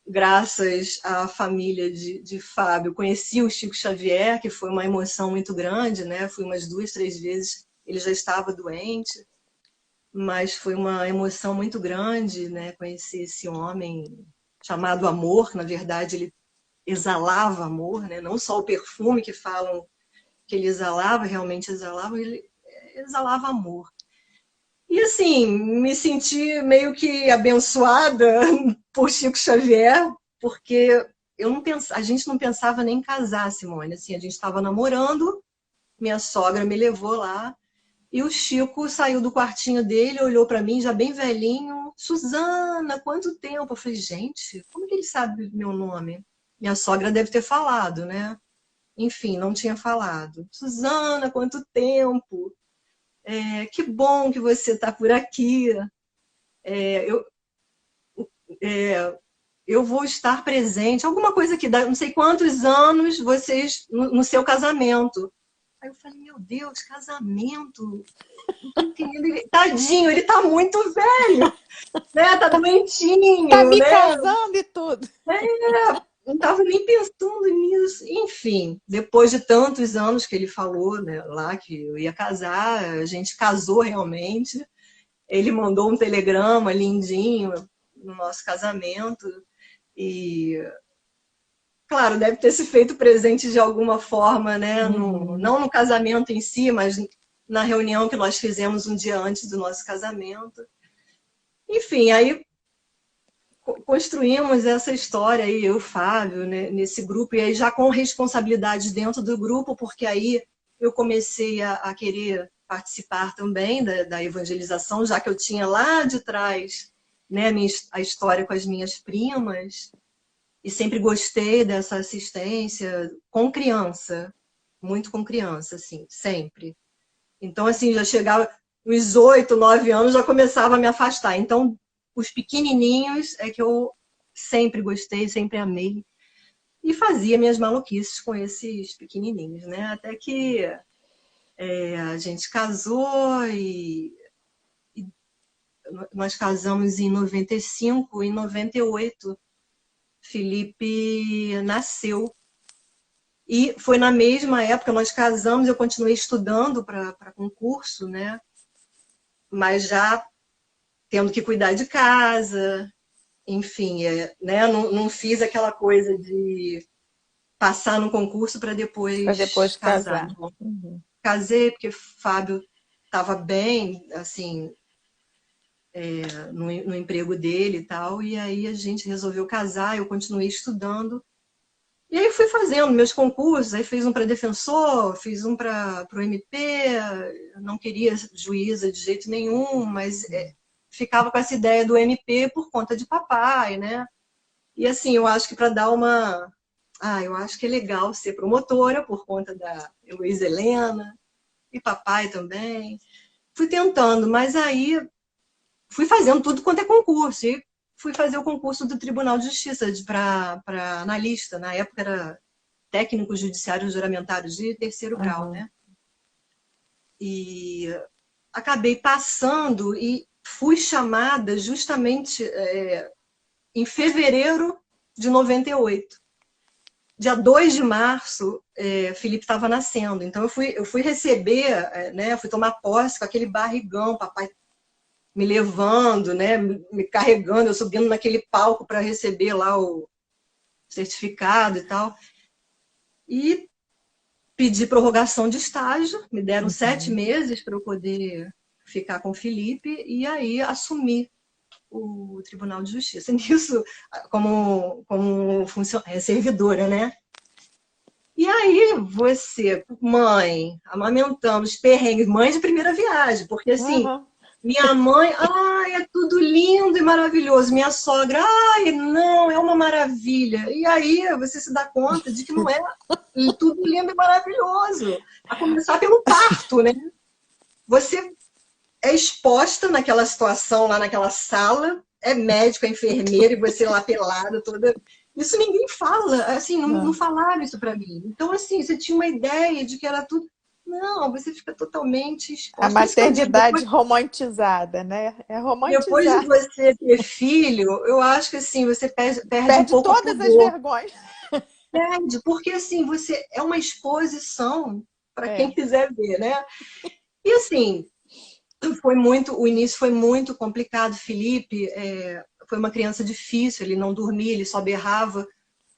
graças à família de Fábio, conheci o Chico Xavier, que foi uma emoção muito grande, né? Fui umas 2, 3 vezes, ele já estava doente, mas foi uma emoção muito grande, né? Conhecer esse homem chamado amor, na verdade ele exalava amor, né? Não só o perfume que falam que ele exalava, realmente exalava, ele exalava amor. E assim, me senti meio que abençoada por Chico Xavier, porque a gente não pensava nem em casar, Simone. Assim, a gente estava namorando, minha sogra me levou lá, e o Chico saiu do quartinho dele, olhou para mim, já bem velhinho, Suzana, quanto tempo? Eu falei, gente, como que ele sabe meu nome? Minha sogra deve ter falado, né? Enfim, não tinha falado. Suzana, quanto tempo? Que bom que você está por aqui. Eu vou estar presente. Alguma coisa que dá não sei quantos anos vocês no seu casamento. Aí eu falei, meu Deus, casamento? Não tô entendendo. Tadinho, ele tá muito velho, né? Tá doentinho, Tá me né? casando e tudo. Não estava nem pensando nisso. Enfim, depois de tantos anos que ele falou, né, lá que eu ia casar, a gente casou realmente. Ele mandou um telegrama lindinho no nosso casamento. E, claro, deve ter se feito presente de alguma forma, né? Não no casamento em si, mas na reunião que nós fizemos um dia antes do nosso casamento. Enfim, aí construímos essa história aí, eu e o Fábio, né, nesse grupo, e aí já com responsabilidade dentro do grupo, porque aí eu comecei a querer participar também da evangelização, já que eu tinha lá de trás, né, a história com as minhas primas, e sempre gostei dessa assistência com criança, muito com criança, assim, sempre. Então, assim, já chegava, uns 8, 9 anos, já começava a me afastar. Então, os pequenininhos é que eu sempre gostei, sempre amei. E fazia minhas maluquices com esses pequenininhos, né? Até que a gente casou e nós casamos em 95, em 98, Felipe nasceu. E foi na mesma época, nós casamos, eu continuei estudando para concurso, né? Mas já tendo que cuidar de casa, enfim, né? Não fiz aquela coisa de passar no concurso para depois depois casar. casar. Uhum. Casei porque Fábio estava bem, assim, no emprego dele e tal, e aí a gente resolveu casar, eu continuei estudando. E aí fui fazendo meus concursos, aí fiz um para defensor, fiz um para o MP, eu não queria juíza de jeito nenhum, mas ficava com essa ideia do MP por conta de papai, né? E assim, eu acho que para dar uma... eu acho que é legal ser promotora por conta da Luísa Helena, e papai também. Fui tentando, mas aí fui fazendo tudo quanto é concurso. E fui fazer o concurso do Tribunal de Justiça para analista. Na época era técnico judiciário juramentário de terceiro grau, né? E acabei passando e fui chamada justamente em fevereiro de 98. Dia 2 de março, Felipe estava nascendo. Então, eu fui receber, né? Fui tomar posse com aquele barrigão, papai me levando, né? Me carregando, eu subindo naquele palco para receber lá o certificado e tal. E pedi prorrogação de estágio, me deram 7 meses para eu poder ficar com o Felipe, e aí assumi o Tribunal de Justiça. Nisso, como servidora, né? E aí você, mãe, amamentando os perrengues, mãe de primeira viagem, porque assim, minha mãe, é tudo lindo e maravilhoso. Minha sogra, não, é uma maravilha. E aí você se dá conta de que não é tudo lindo e maravilhoso. A começar pelo parto, né? Você é exposta naquela situação, lá naquela sala, é médico, é enfermeiro, e você lá pelado, toda... Isso ninguém fala, assim, não falaram isso para mim. Então, assim, você tinha uma ideia de que era tudo... Não, você fica totalmente exposta. A maternidade romantizada, né? É Depois de romantizar. você ter filho, eu acho que assim, você perde um Perde pouco o todas as pudor. vergonhas. Perde, porque assim, você é uma exposição para quem quiser ver, né? E assim, o início foi muito complicado. Felipe foi uma criança difícil, ele não dormia, ele só berrava,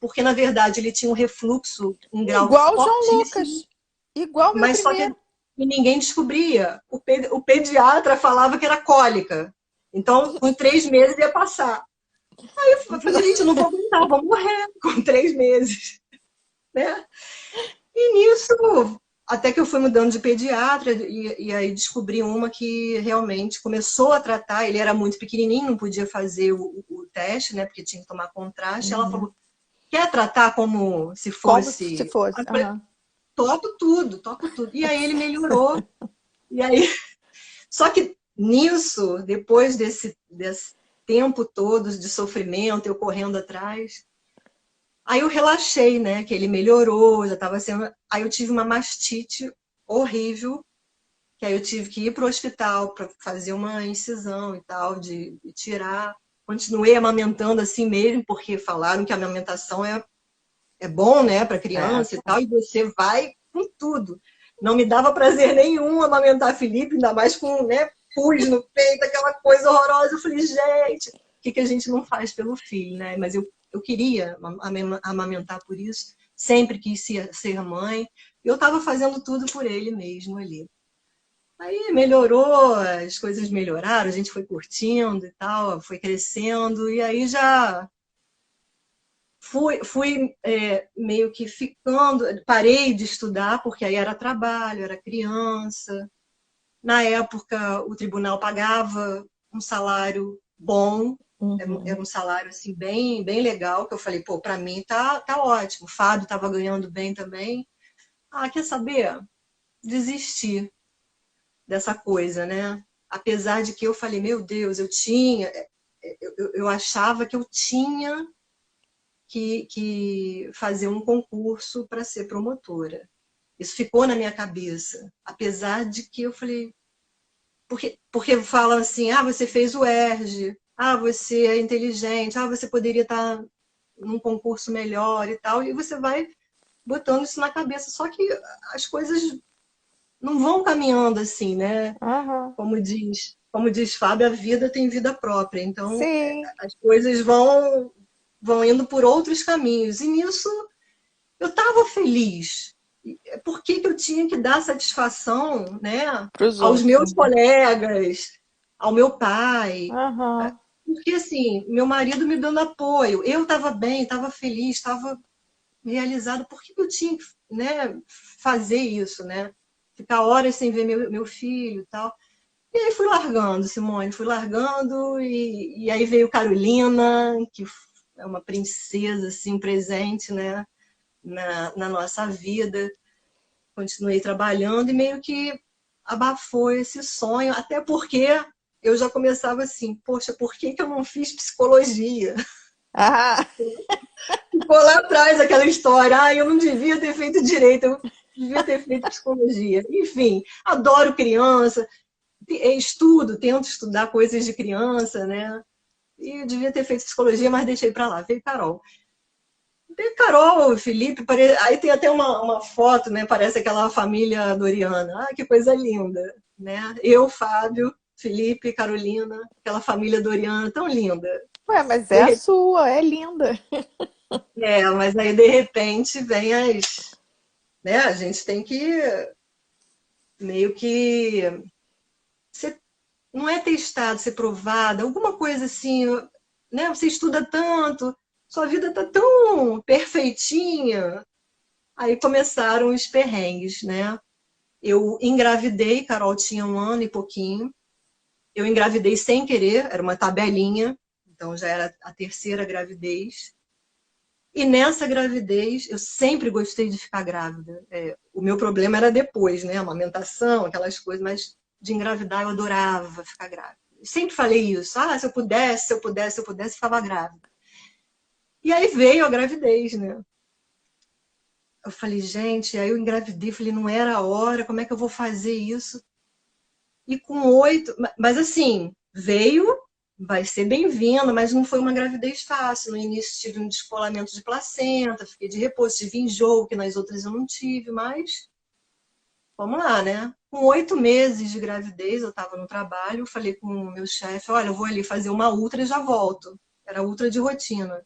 porque na verdade ele tinha um refluxo em grau Igual o João fortíssimo, Lucas. Igual meu mas só que primeiro. ninguém descobria. O pediatra falava que era cólica. Então, com 3 meses ia passar. Aí eu falei, gente, eu não vou aguentar, vou morrer com 3 meses. Né? E nisso, até que eu fui mudando de pediatra, e aí descobri uma que realmente começou a tratar, ele era muito pequenininho, não podia fazer o teste, né, porque tinha que tomar contraste. Ela falou, quer tratar como se fosse? Como se fosse. Eu falei, topo tudo, topo tudo. E aí ele melhorou. E aí... Só que nisso, depois desse tempo todo de sofrimento, eu correndo atrás, aí eu relaxei, né? Que ele melhorou, já estava sendo... Aí eu tive uma mastite horrível, que aí eu tive que ir para o hospital para fazer uma incisão e tal, de tirar. Continuei amamentando assim mesmo, porque falaram que a amamentação é bom, né, para criança e tal, e você vai com tudo. Não me dava prazer nenhum amamentar Felipe, ainda mais com, né, pus no peito, aquela coisa horrorosa. Eu falei, gente, o que a gente não faz pelo filho, né? Mas eu queria amamentar por isso, sempre quis ser mãe. Eu estava fazendo tudo por ele mesmo ali. Aí melhorou, as coisas melhoraram, a gente foi curtindo e tal, foi crescendo, e aí já fui meio que ficando, parei de estudar, porque aí era trabalho, era criança. Na época, o tribunal pagava um salário bom, era um salário assim, bem, bem legal, que eu falei, pô, para mim tá ótimo. O Fábio estava ganhando bem também. Ah, quer saber? Desisti dessa coisa, né? Apesar de que eu falei, meu Deus, eu achava que eu tinha que fazer um concurso para ser promotora. Isso ficou na minha cabeça. Apesar de que eu falei, porque falam assim, ah, você fez o ERJ, ah, você é inteligente, ah, você poderia estar num concurso melhor e tal, e você vai botando isso na cabeça. Só que as coisas não vão caminhando assim, né? Aham. Como diz Fábio, a vida tem vida própria. Então, Sim. as coisas vão indo por outros caminhos. E nisso eu estava feliz. Por que eu tinha que dar satisfação, né, Para os aos outros, meus né? colegas, ao meu pai? Aham. Porque, assim, meu marido me dando apoio, eu estava bem, estava feliz, estava realizada. Por que eu tinha que, né, fazer isso, né? Ficar horas sem ver meu filho e tal. E aí fui largando, Simone, fui largando, e aí veio Carolina, que é uma princesa, assim, presente, né, na nossa vida. Continuei trabalhando e meio que abafou esse sonho, até porque eu já começava assim, poxa, por que eu não fiz psicologia? Ah, Ficou lá atrás aquela história, ah, eu não devia ter feito direito, eu devia ter feito psicologia. Enfim, adoro criança, tento estudar coisas de criança, né? E eu devia ter feito psicologia, mas deixei para lá. Veio Carol. Veio Carol, Felipe, aí tem até uma foto, né? Parece aquela família Doriana. Ah, que coisa linda, né? Eu, Fábio, Felipe, Carolina, aquela família Doriana tão linda. ué, mas De é a re- sua, é linda. mas aí de repente vem né? A gente tem que meio que ser, não é testado, ser provado, alguma coisa assim, né? Você estuda tanto, sua vida tá tão perfeitinha. Aí começaram os perrengues, né? Eu engravidei, Carol tinha 1 ano e pouquinho. Eu engravidei sem querer, era uma tabelinha, então já era a terceira gravidez. E nessa gravidez, eu sempre gostei de ficar grávida. O meu problema era depois, né? Amamentação, aquelas coisas, mas de engravidar eu adorava ficar grávida. Sempre falei isso. Ah, se eu pudesse, se eu pudesse, se eu pudesse, ficava grávida. E aí veio a gravidez, né? Eu falei, gente, aí eu engravidei, falei, não era a hora, como é que eu vou fazer isso? E com 8, mas assim, veio, vai ser bem-vinda, mas não foi uma gravidez fácil. No início tive um descolamento de placenta, fiquei de repouso, tive enjoo, que nas outras eu não tive, mas vamos lá, né? Com 8 meses de gravidez, eu estava no trabalho, falei com o meu chefe, olha, eu vou ali fazer uma ultra e já volto. Era ultra de rotina.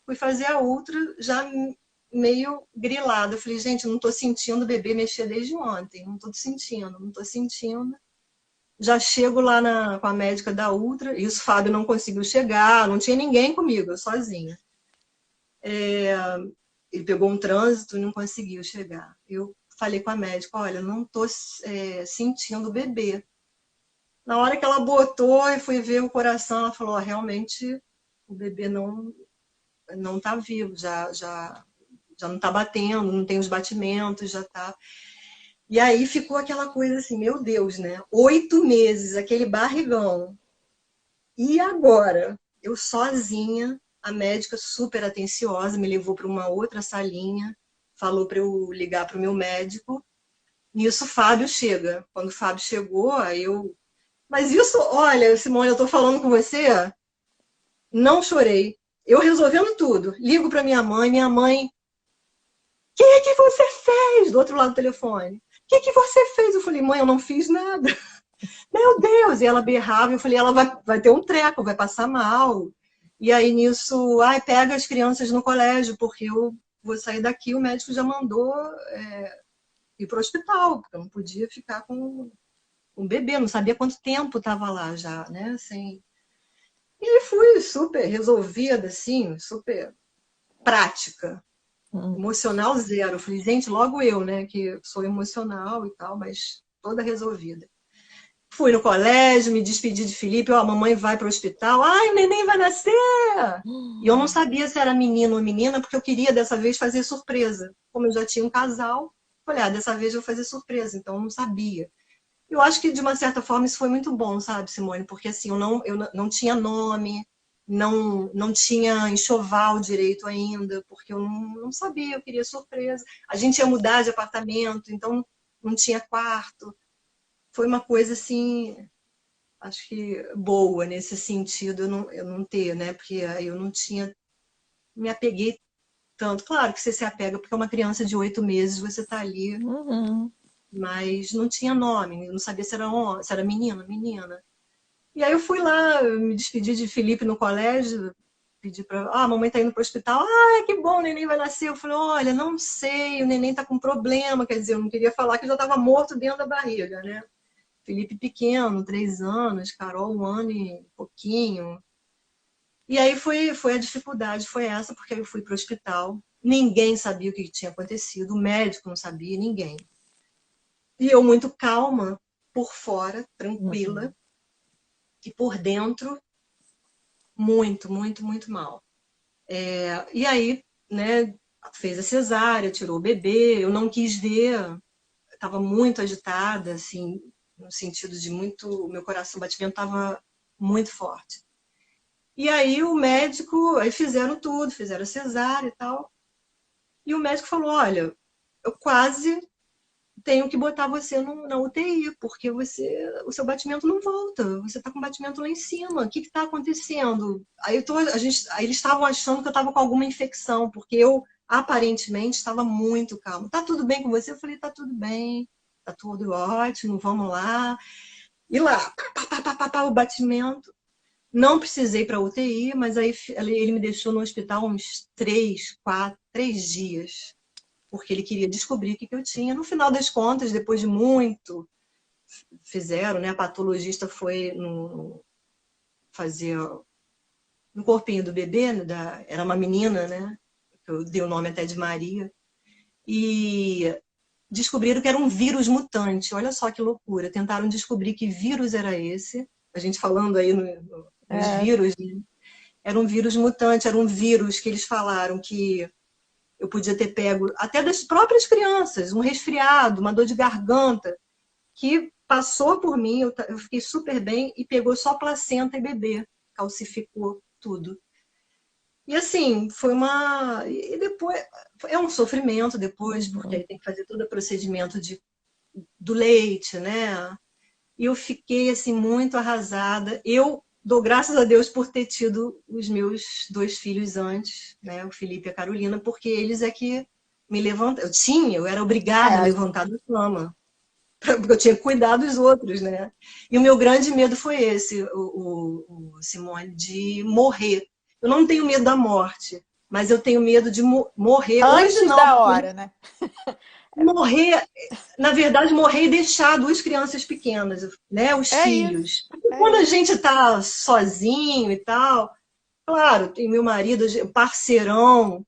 Fui fazer a ultra, já meio grilada. Eu falei, gente, não estou sentindo o bebê mexer desde ontem, não estou sentindo, não estou sentindo. Já chego lá com a médica da Ultra, e o Fábio não conseguiu chegar, não tinha ninguém comigo, eu sozinha. Ele pegou um trânsito e não conseguiu chegar. Eu falei com a médica, olha, não estou sentindo o bebê. Na hora que ela botou e fui ver o coração, ela falou, realmente o bebê não está vivo, já não está batendo, não tem os batimentos, já está. E aí ficou aquela coisa assim, meu Deus, né? 8 meses, aquele barrigão. E agora? Eu sozinha, a médica super atenciosa, me levou para uma outra salinha, falou para eu ligar para o meu médico. Nisso, o Fábio chega. Quando o Fábio chegou, aí eu. Mas isso, olha, Simone, eu estou falando com você, não chorei. Eu resolvendo tudo. Ligo para minha mãe, o que você fez? Do outro lado do telefone. O que você fez? Eu falei, mãe, eu não fiz nada. Meu Deus! E ela berrava, eu falei, ela vai ter um treco, vai passar mal. E aí nisso, ai, pega as crianças no colégio, porque eu vou sair daqui, o médico já mandou ir para o hospital, porque eu não podia ficar com um bebê, não sabia quanto tempo estava lá já, né? Assim, e fui super resolvida, assim, super prática. Hum. Emocional zero. Eu falei, gente, logo eu, né, que sou emocional e tal, mas toda resolvida. Fui no colégio, me despedi de Felipe, ó, a mamãe vai para o hospital, ai, o neném vai nascer! E eu não sabia se era menino ou menina, porque eu queria dessa vez fazer surpresa. Como eu já tinha um casal, falei, dessa vez eu vou fazer surpresa, então eu não sabia. Eu acho que, de uma certa forma, isso foi muito bom, sabe, Simone? Porque, assim, eu não tinha nome, não tinha enxoval direito ainda, porque eu não sabia, eu queria surpresa. A gente ia mudar de apartamento, então não tinha quarto. Foi uma coisa, assim, acho que boa nesse sentido, eu não ter, né? Porque aí eu não tinha, me apeguei tanto. Claro que você se apega, porque é uma criança de 8 meses, você tá ali, Uhum. mas não tinha nome, eu não sabia se era menino, menina. E aí eu fui lá, eu me despedi de Felipe no colégio, pedi para, a mamãe tá indo pro hospital. Ah, que bom, o neném vai nascer. Eu falei, olha, não sei, o neném tá com problema, quer dizer, eu não queria falar que já estava morto dentro da barriga, né? Felipe pequeno, 3 anos, Carol 1 ano e pouquinho. E aí foi a dificuldade, foi essa, porque aí eu fui pro hospital, ninguém sabia o que tinha acontecido, o médico não sabia, ninguém. E eu muito calma, por fora, tranquila, Uhum. e por dentro, muito, muito, muito mal. E aí, né, fez a cesárea, tirou o bebê, eu não quis ver, estava muito agitada, assim, no sentido de muito, o meu coração, o batimento estava muito forte. E aí o médico, aí fizeram tudo, fizeram a cesárea e tal, e o médico falou, olha, eu quase tenho que botar você na UTI, porque o seu batimento não volta, você está com batimento lá em cima, o que está acontecendo? Aí eles estavam achando que eu estava com alguma infecção, porque eu aparentemente estava muito calma. Tá tudo bem com você? Eu falei, tá tudo bem, tá tudo ótimo, vamos lá. E lá, o batimento. Não precisei para UTI, mas aí ele me deixou no hospital uns 3 dias porque ele queria descobrir o que eu tinha. No final das contas, depois de muito, fizeram, né? A patologista foi fazer no corpinho do bebê, né, era uma menina, né? Eu dei o nome até de Maria. E descobriram que era um vírus mutante. Olha só que loucura. Tentaram descobrir que vírus era esse. A gente falando aí nos É, vírus, né? Era um vírus mutante, era um vírus que eles falaram que eu podia ter pego até das próprias crianças, um resfriado, uma dor de garganta, que passou por mim, eu fiquei super bem e pegou só placenta e bebê, calcificou tudo. E assim, foi uma. E depois. É um sofrimento depois, porque uhum. aí tem que fazer todo o procedimento do leite, né? E eu fiquei assim muito arrasada. Eu dou graças a Deus por ter tido os meus 2 filhos antes, né? O Felipe e a Carolina, porque eles é que me levantaram. Eu era obrigada a É, levantar da cama, porque eu tinha que cuidar dos outros, né? E o meu grande medo foi esse, o Simone, de morrer. Eu não tenho medo da morte, mas eu tenho medo de morrer. Hoje antes não, da porque hora, né? morrer, na verdade, morrer e deixar 2 crianças pequenas, né? Os É isso, filhos. Porque é quando a isso. gente tá sozinho e tal, claro, tem meu marido, parceirão,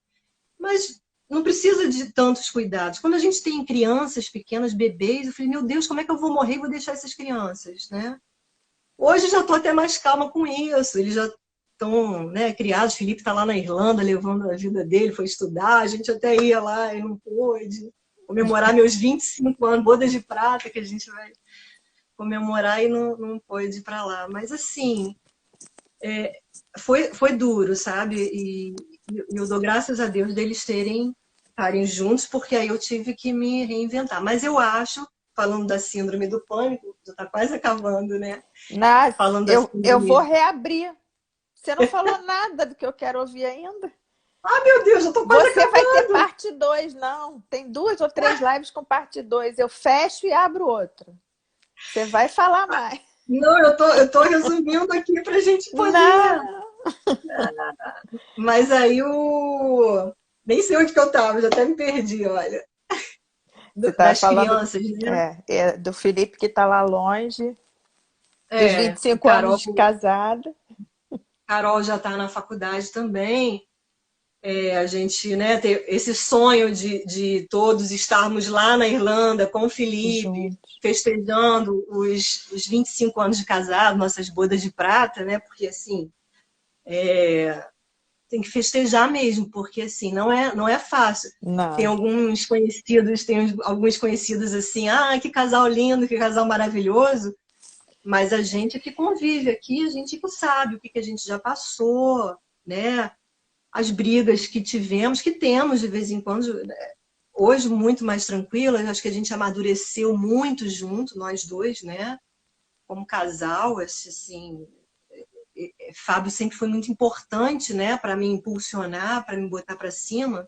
mas não precisa de tantos cuidados. Quando a gente tem crianças pequenas, bebês, eu falei, meu Deus, como é que eu vou morrer e vou deixar essas crianças, né? Hoje já estou até mais calma com isso. Eles já estão, né, criados. O Felipe está lá na Irlanda levando a vida dele, foi estudar. A gente até ia lá e não pôde comemorar meus 25 anos, bodas de prata, que a gente vai comemorar e não pôde ir para lá. Mas assim, foi duro, sabe? E eu dou graças a Deus deles estarem juntos, porque aí eu tive que me reinventar. Mas eu acho, falando da síndrome do pânico, já está quase acabando, né? Nas, Falando da eu vou síndrome. reabrir. Você não falou nada do que eu quero ouvir ainda. Ah, meu Deus, eu tô quase Você vai ter acabando. parte 2, não. Tem 2 ou 3 lives com parte 2. Eu fecho e abro outra. Você vai falar mais. Não, eu tô resumindo aqui pra gente poder. Não. Mas aí o. Nem sei onde que eu tava, já até me perdi, olha. Você estava Das falando crianças, né? do Felipe que está lá longe, dos vinte É, e cinco anos Carol, de casada. Carol já tá na faculdade também. A gente, né, ter esse sonho de todos estarmos lá na Irlanda com o Felipe, Juntos. festejando os 25 anos de casado, nossas bodas de prata, né? Porque assim, tem que festejar mesmo, porque assim, não é fácil. Não, Tem alguns conhecidos assim, ah, que casal lindo, que casal maravilhoso, mas a gente que convive aqui, a gente que sabe o que a gente já passou, né? As brigas que tivemos, que temos de vez em quando, hoje muito mais tranquilas, acho que a gente amadureceu muito junto, nós dois, né? Como casal, assim, Fábio sempre foi muito importante, né, para me impulsionar, para me botar para cima.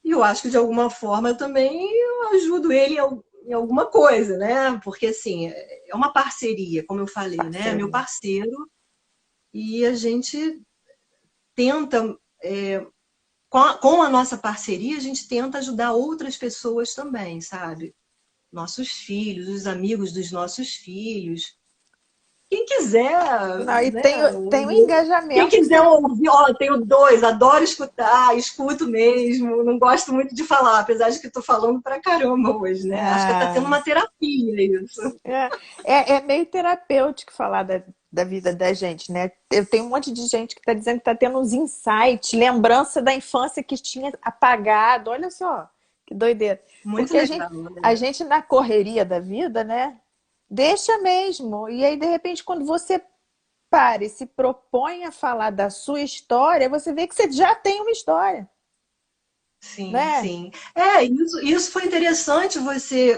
E eu acho que de alguma forma eu também ajudo ele em alguma coisa, né? Porque assim, é uma parceria, como eu falei, né? É meu parceiro. parceiro e a gente tenta, com a nossa parceria, a gente tenta ajudar outras pessoas também, sabe? Nossos filhos, os amigos dos nossos filhos. Quem quiser, Não, e né? tem um Quem engajamento. quiser ouvir, ó, tenho dois, adoro escutar, escuto mesmo, não gosto muito de falar, apesar de que estou falando pra caramba hoje, né? Acho que está sendo Ah, uma terapia isso. é meio terapêutico falar da vida da gente, né? Eu tenho um monte de gente que está dizendo que está tendo uns insights, lembrança da infância que tinha apagado. Olha só, que doideira. Muito Porque legal, a né? gente na correria da vida, né? Deixa mesmo. E aí, de repente, quando você para e se propõe a falar da sua história, você vê que você já tem uma história, Sim, né? sim. Isso foi interessante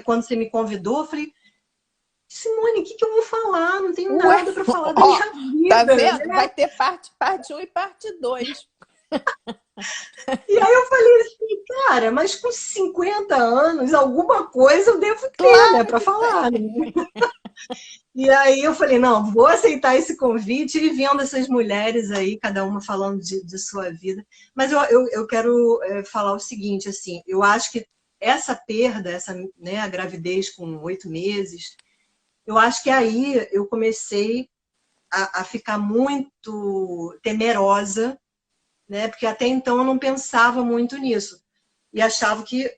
quando você me convidou, eu falei, Simone, o que que eu vou falar? Não tenho Ué, nada para falar da ó, minha tá vida, vendo? né? Vai ter parte um e parte 2. E aí eu falei assim, cara, mas com 50 anos, alguma coisa eu devo ter, né, Claro para que falar, né? tem. E aí eu falei, não, vou aceitar esse convite e vendo essas mulheres aí, cada uma falando de sua vida. Mas eu quero falar o seguinte, assim, eu acho que essa perda, né, a gravidez com 8 meses, eu acho que aí eu comecei a ficar muito temerosa, né? Porque até então eu não pensava muito nisso. E achava que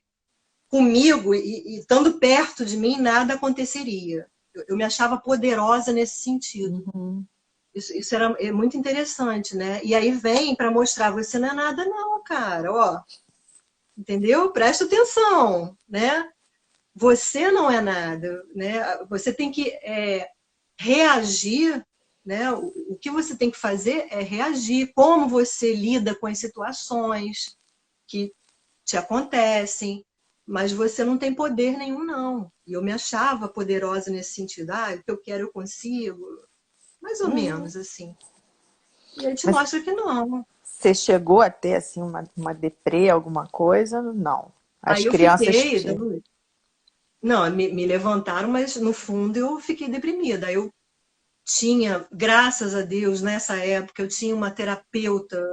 comigo e estando perto de mim nada aconteceria. Eu me achava poderosa nesse sentido. Uhum. Isso é muito interessante, né? E aí vem para mostrar, você não é nada não, cara, ó, entendeu? Presta atenção, né? Você não é nada, né? Você tem que reagir, né? O que você tem que fazer é reagir, como você lida com as situações que te acontecem, mas você não tem poder nenhum, não. E eu me achava poderosa nesse sentido. Ah, o que eu quero eu consigo. Mais ou Uhum. menos, assim. E aí te Mas mostra que não. você chegou a ter assim uma deprê, alguma coisa? Não. As Aí eu crianças fiquei, te... não, me levantaram, mas no fundo eu fiquei deprimida. Aí eu tinha, graças a Deus, nessa época, eu tinha uma terapeuta,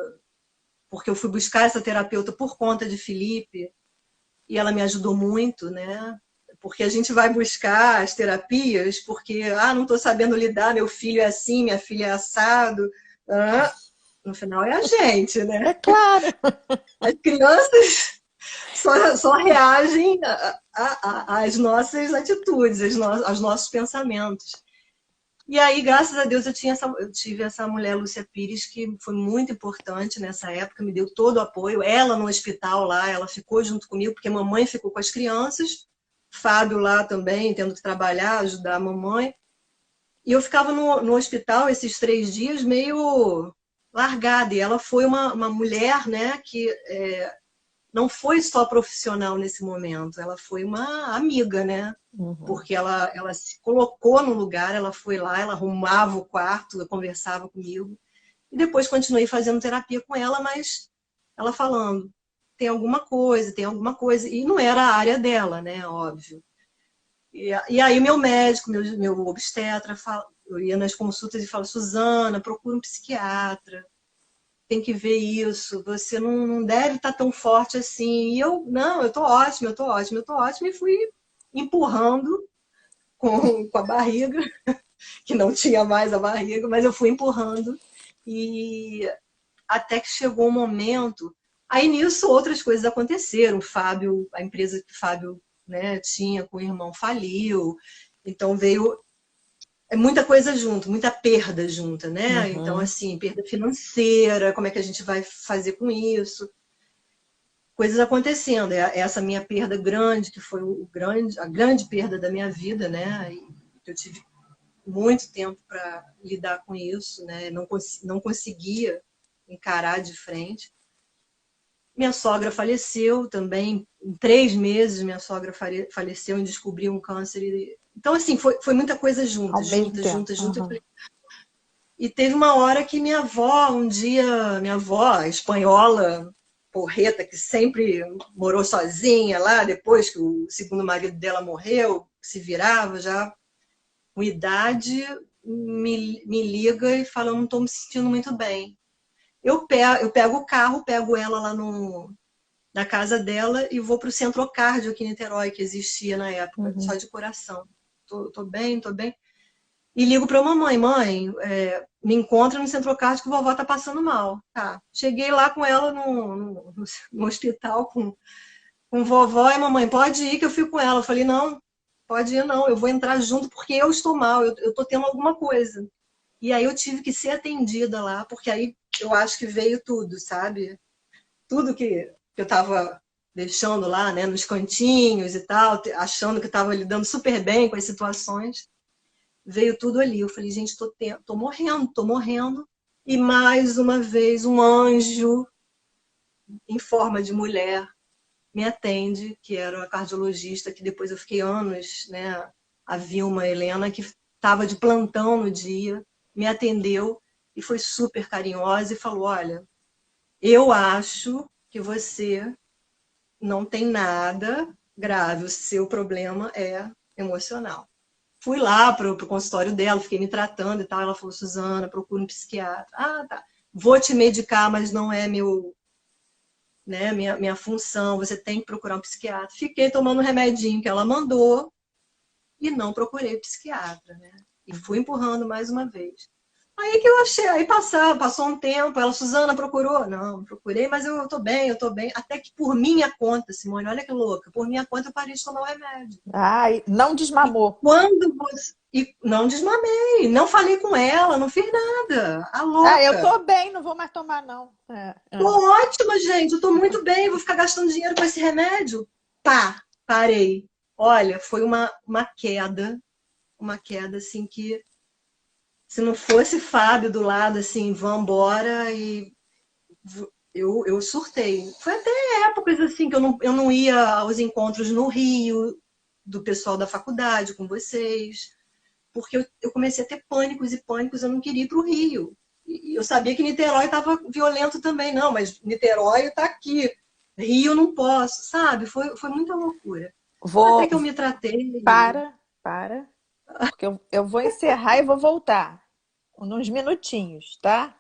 porque eu fui buscar essa terapeuta por conta de Felipe, e ela me ajudou muito, né? Porque a gente vai buscar as terapias, porque, não estou sabendo lidar, meu filho é assim, minha filha é assado. Ah, no final é a gente, né? É claro. As crianças só reagem às nossas atitudes, aos nossos pensamentos. E aí, graças a Deus, eu tive essa mulher, Lúcia Pires, que foi muito importante nessa época, me deu todo o apoio. Ela no hospital lá, ela ficou junto comigo, porque a mamãe ficou com as crianças, Fábio lá também, tendo que trabalhar, ajudar a mamãe. E eu ficava no hospital esses 3 dias meio largada. E ela foi uma mulher, né, que não foi só profissional nesse momento, ela foi uma amiga, né? Uhum. Porque ela se colocou no lugar, ela foi lá, ela arrumava o quarto, conversava comigo. E depois continuei fazendo terapia com ela, mas ela falando, tem alguma coisa. E não era a área dela, né? Óbvio. E aí meu médico, meu obstetra, eu ia nas consultas e fala, Suzana, procura um psiquiatra, tem que ver isso, você não deve estar tão forte assim. E eu, não, eu tô ótima, eu tô ótima, eu tô ótima, e fui empurrando com a barriga, que não tinha mais a barriga, mas eu fui empurrando. E até que chegou um momento. Aí nisso outras coisas aconteceram. O Fábio, a empresa que o Fábio, né, tinha com o irmão faliu. Então veio muita coisa junto, muita perda junta, né? Então, Uhum. assim, perda financeira, como é que a gente vai fazer com isso? Coisas acontecendo. Essa minha perda grande, que foi a grande perda da minha vida, né? E eu tive muito tempo para lidar com isso, né? Não conseguia encarar de frente. Minha sogra faleceu também. Em 3 meses, minha sogra faleceu e descobriu um câncer. Então, assim, foi muita coisa Ao junta, mesmo junta, tempo. junta, junta. Uhum. E teve uma hora que minha avó, um dia, minha avó espanhola, porreta, que sempre morou sozinha lá, depois que o segundo marido dela morreu, se virava já com idade, me liga e fala: eu não estou me sentindo muito bem. Eu pego o carro, pego ela lá na casa dela e vou para o Centro Cardio aqui em Niterói, que existia na época, Uhum. só de coração. Tô bem, tô bem. E ligo para a mamãe: mãe, me encontra no Centro Cardio que vovó tá passando mal. Tá. Cheguei lá com ela no hospital com vovó e mamãe: pode ir que eu fico com ela. Eu falei: não, pode ir não, eu vou entrar junto porque eu estou mal, eu tô tendo alguma coisa. E aí eu tive que ser atendida lá, porque aí eu acho que veio tudo, sabe? Tudo que eu estava deixando lá, né, nos cantinhos e tal, achando que estava lidando super bem com as situações, veio tudo ali. Eu falei: gente, tô morrendo, tô morrendo. E mais uma vez, um anjo em forma de mulher me atende, que era uma cardiologista, que depois eu fiquei anos, né? A Vilma Helena, que estava de plantão no dia, me atendeu e foi super carinhosa e falou: olha, eu acho que você não tem nada grave, o seu problema é emocional. Fui lá pro consultório dela, fiquei me tratando e tal. Ela falou: Suzana, procura um psiquiatra. Ah, tá. Vou te medicar, mas não é minha função. Você tem que procurar um psiquiatra. Fiquei tomando o remedinho que ela mandou e não procurei psiquiatra, né? E fui empurrando mais uma vez. Aí que eu achei, aí passou um tempo, ela: Suzana, procurou? Não, procurei, mas eu tô bem, eu tô bem. Até que por minha conta, Simone, olha que louca, por minha conta eu parei de tomar o remédio. Ai, não E desmamou. quando você. E não desmamei, não falei com ela, não fiz nada. A Ah, eu louca. tô bem, não vou mais tomar, não. É, Tô é. ótima, gente, eu tô muito bem, vou ficar gastando dinheiro com esse remédio. Pá, parei. Olha, foi uma queda assim que, se não fosse Fábio do lado, assim, vambora, e eu surtei. Foi até épocas assim que eu não ia aos encontros no Rio, do pessoal da faculdade, com vocês, porque eu comecei a ter pânicos e pânicos, eu não queria ir para o Rio. E eu sabia que Niterói estava violento também, não, mas Niterói está aqui, Rio não posso, sabe? Foi muita loucura. Até Vou. que eu me tratei. Para, porque eu vou encerrar e vou voltar. Uns minutinhos, tá?